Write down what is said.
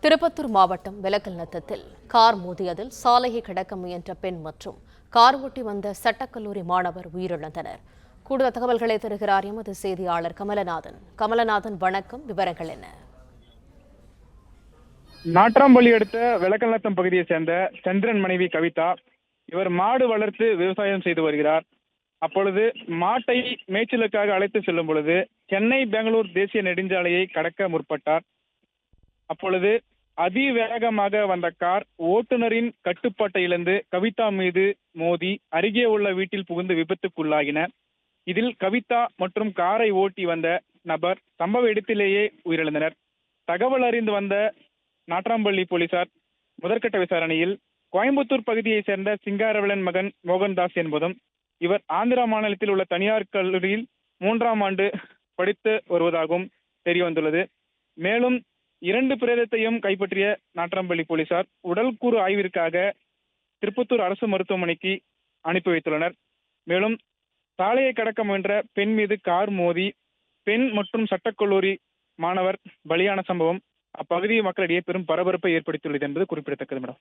திருப்பத்தூர் மாவட்டம் விலக்கல்நத்தத்தில் கார் மோதியதில் சாலையை கடக்க முயன்ற பெண் மற்றும் கார் ஓட்டி வந்த சட்டக்கல்லூரி மாணவர் உயிரிழந்தனர். கூடுதல் தகவல்களை தருகிறார் எமது செய்தியாளர் கமலநாதன். கமலநாதன், வணக்கம். விவரங்கள் என்ன? நாட்ராம்பள்ளி அடுத்த விலக்கல்நத்தம் பகுதியை சேர்ந்த சந்திரன் மனைவி கவிதா. இவர் மாடு வளர்த்து விவசாயம் செய்து வருகிறார். அப்பொழுது மாட்டை மேய்ச்சலுக்காக அழைத்து செல்லும் பொழுது சென்னை பெங்களூர் தேசிய நெடுஞ்சாலையை கடக்க முற்பட்டார். அப்பொழுது அதிவேகமாக வந்த கார் ஓட்டுநரின் கட்டுப்பாட்டை இழந்து கவிதா மீது மோதி அருகே உள்ள வீட்டில் புகுந்து விபத்துக்குள்ளாகின. இதில் கவிதா மற்றும் காரை ஓட்டி வந்த நபர் சம்பவ இடத்திலேயே உயிரிழந்தனர். தகவல் அறிந்து வந்த நாட்ராம்பள்ளி போலீசார் முதற்கட்ட விசாரணையில் கோயம்புத்தூர் பகுதியை சேர்ந்த சிங்காரவேலன் மகன் மோகன்தாஸ் என்பதும் இவர் ஆந்திரா மாநிலத்தில் உள்ள தனியார் கல்லூரியில் 3ஆம் ஆண்டு படித்து வருவதாகவும் தெரியவந்துள்ளது. மேலும் 2 பிரேதத்தையும் கைப்பற்றிய நாட்ராம்பள்ளி போலீசார் உடல்கூறு ஆய்விற்காக திருப்பத்தூர் அரசு மருத்துவமனைக்கு அனுப்பி வைத்துள்ளனர். மேலும் சாலையை கடக்க முயன்ற பெண் மீது கார் மோதி பெண் மற்றும் சட்டக்கல்லூரி மாணவர் பலியான சம்பவம் அப்பகுதி மக்களிடையே பெரும் பரபரப்பை ஏற்படுத்தியுள்ளது என்பது குறிப்பிடத்தக்கது. மேடம்.